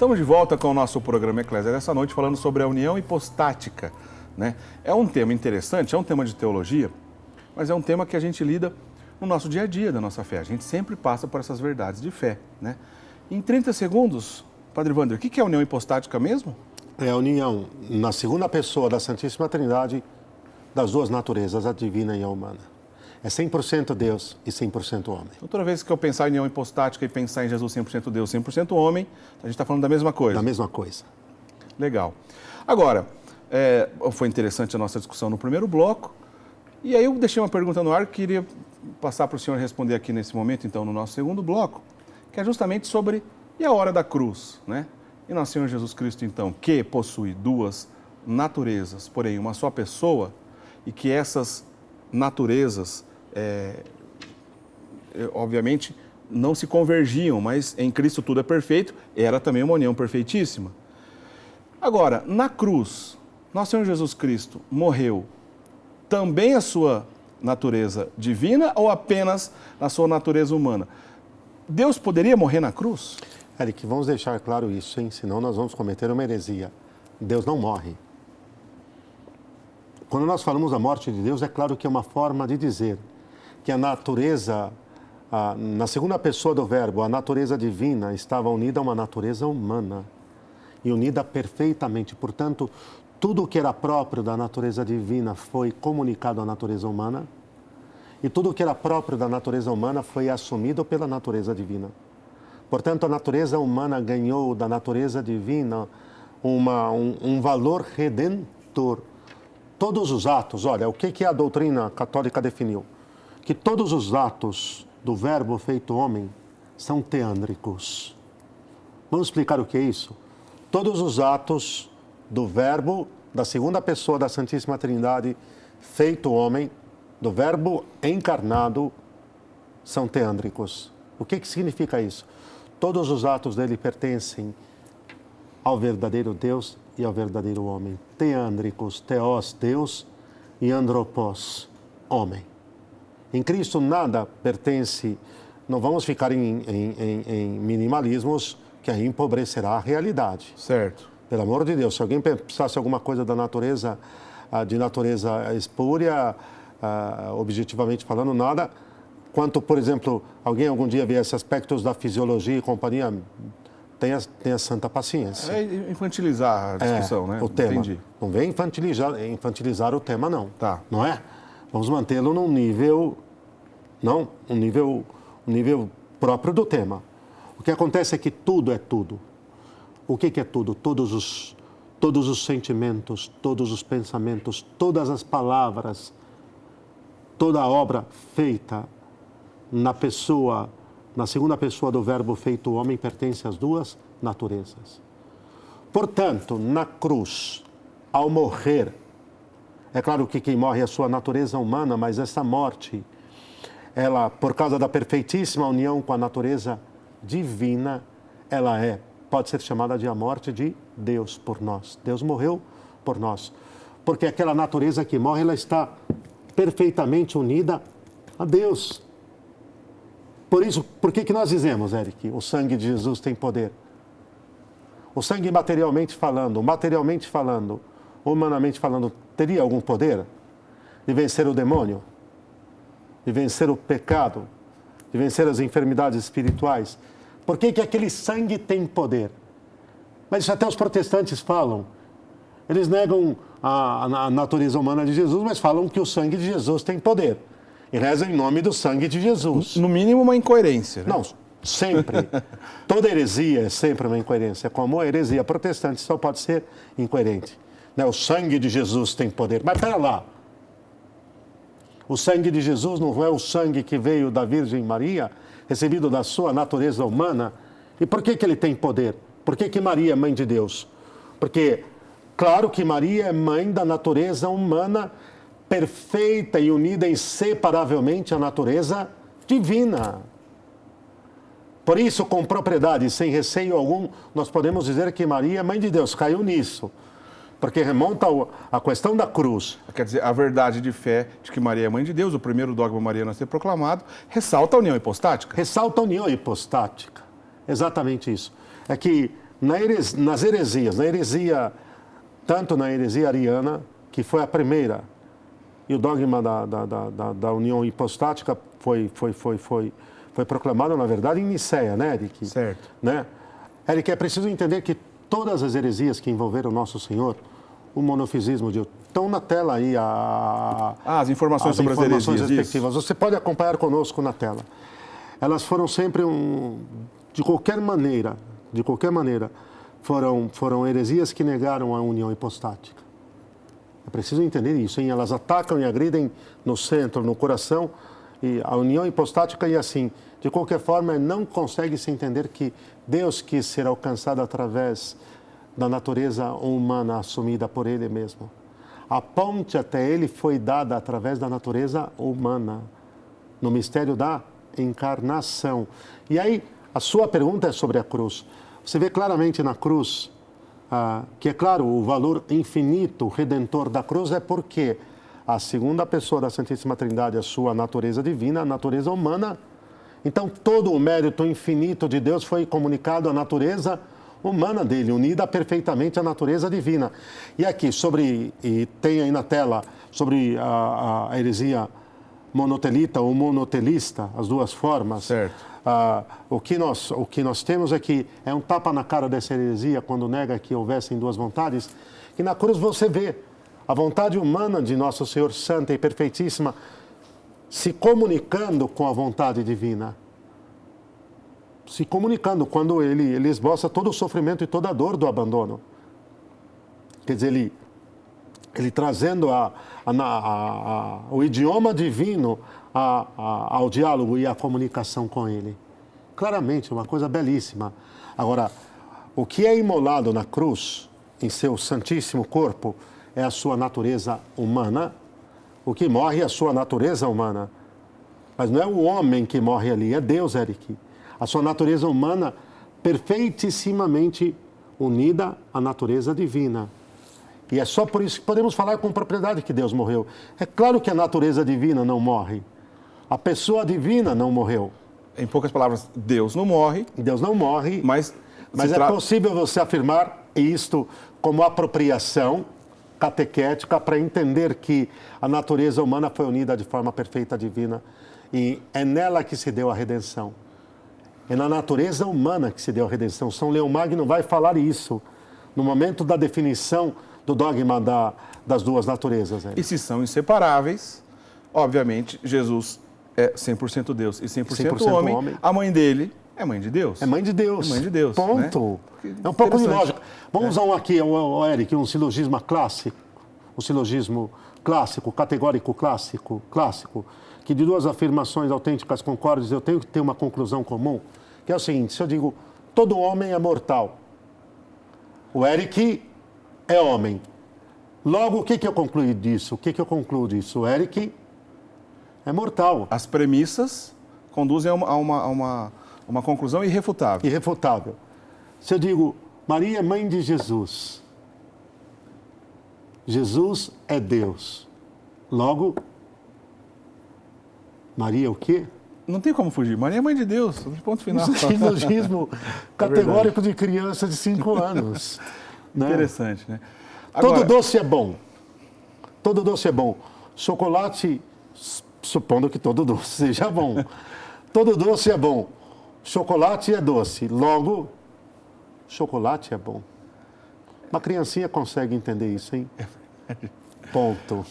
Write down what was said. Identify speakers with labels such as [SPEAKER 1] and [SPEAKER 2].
[SPEAKER 1] Estamos de volta com o nosso programa Eclésia dessa noite, falando sobre a união hipostática, né? É um tema interessante, é um tema de teologia, mas é um tema que a gente lida no nosso dia a dia da nossa fé. A gente sempre passa por essas verdades de fé, né? Em 30 segundos, Padre Wander, o que é a união hipostática mesmo?
[SPEAKER 2] É a união na segunda pessoa da Santíssima Trindade das duas naturezas, a divina e a humana. É 100% Deus e 100% homem.
[SPEAKER 1] Então, toda vez que eu pensar em união hipostática e pensar em Jesus 100% Deus, 100% homem, a gente está falando da mesma coisa.
[SPEAKER 2] Da mesma coisa.
[SPEAKER 1] Legal. Agora, foi interessante a nossa discussão no primeiro bloco, e aí eu deixei uma pergunta no ar que queria passar para o senhor responder aqui nesse momento, então, no nosso segundo bloco, que é justamente sobre e a hora da cruz, né? E nosso Senhor Jesus Cristo, então, que possui duas naturezas, porém uma só pessoa, e que essas naturezas, obviamente, não se convergiam, mas em Cristo tudo é perfeito, era também uma união perfeitíssima. Agora, na cruz, nosso Senhor Jesus Cristo morreu também a sua natureza divina ou apenas a sua natureza humana? Deus poderia morrer na cruz?
[SPEAKER 2] Eric, vamos deixar claro isso, hein? Senão nós vamos cometer uma heresia. Deus não morre. Quando nós falamos da morte de Deus, é claro que é uma forma de dizer que a natureza, na segunda pessoa do verbo, a natureza divina estava unida a uma natureza humana e unida perfeitamente. Portanto, tudo o que era próprio da natureza divina foi comunicado à natureza humana e tudo o que era próprio da natureza humana foi assumido pela natureza divina. Portanto, a natureza humana ganhou da natureza divina um valor redentor. Todos os atos, olha, o que a doutrina católica definiu? Que todos os atos do verbo feito homem são teândricos. Vamos explicar o que é isso? Todos os atos do verbo da segunda pessoa da Santíssima Trindade feito homem, do verbo encarnado, são teândricos. O que significa isso? Todos os atos dele pertencem ao verdadeiro Deus e ao verdadeiro homem. Teândricos, teós, Deus, e andropós, homem. Em Cristo nada pertence, não vamos ficar em minimalismos, que aí empobrecerá a realidade.
[SPEAKER 1] Certo.
[SPEAKER 2] Pelo amor de Deus, se alguém pensasse alguma coisa da natureza, de natureza espúria, objetivamente falando, nada, quanto, por exemplo, alguém algum dia viesse aspectos da fisiologia e companhia, tenha santa paciência.
[SPEAKER 1] É infantilizar a discussão, né?
[SPEAKER 2] O tema.
[SPEAKER 1] Entendi.
[SPEAKER 2] Não vem infantilizar o tema, não.
[SPEAKER 1] Tá.
[SPEAKER 2] Não é? Vamos mantê-lo num nível, um nível próprio do tema. O que acontece é que tudo é tudo. O que é tudo? Todos os sentimentos, todos os pensamentos, todas as palavras, toda a obra feita na segunda pessoa do verbo feito homem, pertence às duas naturezas. Portanto, na cruz, ao morrer, é claro que quem morre é a sua natureza humana, mas essa morte, ela, por causa da perfeitíssima união com a natureza divina, ela pode ser chamada de a morte de Deus por nós. Deus morreu por nós. Porque aquela natureza que morre, ela está perfeitamente unida a Deus. Por isso, por que nós dizemos, Eric, o sangue de Jesus tem poder? O sangue materialmente falando, humanamente falando, teria algum poder de vencer o demônio, de vencer o pecado, de vencer as enfermidades espirituais? Por que aquele sangue tem poder? Mas isso até os protestantes falam. Eles negam a natureza humana de Jesus, mas falam que o sangue de Jesus tem poder. E rezam em nome do sangue de Jesus.
[SPEAKER 1] No mínimo, uma incoerência, né?
[SPEAKER 2] Não, sempre. Toda heresia é sempre uma incoerência. Como a heresia protestante só pode ser incoerente. O sangue de Jesus tem poder. Mas pera lá. O sangue de Jesus não é o sangue que veio da Virgem Maria, recebido da sua natureza humana? E por que ele tem poder? Por que Maria é mãe de Deus? Porque, claro que Maria é mãe da natureza humana, perfeita e unida inseparavelmente à natureza divina. Por isso, com propriedade, sem receio algum, nós podemos dizer que Maria é mãe de Deus. Caiu nisso. Porque remonta à questão da cruz.
[SPEAKER 1] Quer dizer, a verdade de fé de que Maria é mãe de Deus, o primeiro dogma mariano a ser proclamado, ressalta a união hipostática.
[SPEAKER 2] Ressalta a união hipostática. Exatamente isso. É que nas heresias, tanto na heresia ariana, que foi a primeira, e o dogma da união hipostática foi proclamado, na verdade, em Niceia, né, Eric?
[SPEAKER 1] Certo.
[SPEAKER 2] Né? Eric, é preciso entender que todas as heresias que envolveram Nosso Senhor, o monofisismo, estão na tela aí
[SPEAKER 1] as informações sobre as heresias
[SPEAKER 2] respectivas. Você pode acompanhar conosco na tela. Elas foram sempre de qualquer maneira, foram heresias que negaram a união hipostática. É preciso entender isso, hein? Elas atacam e agridem no centro, no coração, e a união hipostática e assim, de qualquer forma, não consegue se entender que Deus quis ser alcançado através da natureza humana assumida por Ele mesmo. A ponte até Ele foi dada através da natureza humana, no mistério da encarnação. E aí, a sua pergunta é sobre a cruz. Você vê claramente na cruz que, é claro, o valor infinito, redentor da cruz é porque a segunda pessoa da Santíssima Trindade, a sua natureza divina, a natureza humana. Então, todo o mérito infinito de Deus foi comunicado à natureza humana dele, unida perfeitamente à natureza divina. E aqui, e tem aí na tela, sobre a heresia monotelita ou monotelista, as duas formas.
[SPEAKER 1] Certo.
[SPEAKER 2] O que nós temos aqui é um tapa na cara dessa heresia quando nega que houvessem duas vontades, que na cruz você vê a vontade humana de Nosso Senhor Santa e Perfeitíssima se comunicando com a vontade divina. Se comunicando quando ele esboça todo o sofrimento e toda a dor do abandono. Quer dizer, ele trazendo o idioma divino ao diálogo e à comunicação com ele. Claramente, uma coisa belíssima. Agora, o que é imolado na cruz, em seu santíssimo corpo, é a sua natureza humana. O que morre é a sua natureza humana. Mas não é o homem que morre ali, é Deus, Eric. A sua natureza humana perfeitissimamente unida à natureza divina. E é só por isso que podemos falar com propriedade que Deus morreu. É claro que a natureza divina não morre. A pessoa divina não morreu.
[SPEAKER 1] Em poucas palavras, Deus não morre.
[SPEAKER 2] Deus não morre.
[SPEAKER 1] Mas
[SPEAKER 2] é possível você afirmar isto como apropriação catequética para entender que a natureza humana foi unida de forma perfeita à divina. E é nela que se deu a redenção. É na natureza humana que se deu a redenção. São Leão Magno vai falar isso no momento da definição do dogma das duas naturezas.
[SPEAKER 1] E se são inseparáveis, obviamente, Jesus é 100% Deus e 100% homem. A mãe dele é mãe de Deus.
[SPEAKER 2] É mãe de Deus.
[SPEAKER 1] É mãe de Deus.
[SPEAKER 2] Ponto. Né? É um pouco de lógica. Vamos usar aqui, Eric, um silogismo clássico. Um silogismo clássico, categórico clássico, que de duas afirmações autênticas concordes eu tenho que ter uma conclusão comum, que é o seguinte: se eu digo todo homem é mortal, o Eric é homem. Logo, o que eu concluí disso? O Eric é mortal.
[SPEAKER 1] As premissas conduzem a uma conclusão irrefutável.
[SPEAKER 2] Irrefutável. Se eu digo Maria é mãe de Jesus, Jesus é Deus. Logo, Maria é o quê?
[SPEAKER 1] Não tem como fugir. Maria é mãe de Deus. Ponto final.
[SPEAKER 2] Silogismo categórico de criança de 5 anos. Né?
[SPEAKER 1] Interessante, né? Agora,
[SPEAKER 2] todo doce é bom. Todo doce é bom. Chocolate, supondo que todo doce seja bom. Todo doce é bom. Chocolate é doce. Logo, chocolate é bom. Uma criancinha consegue entender isso, hein? Ponto.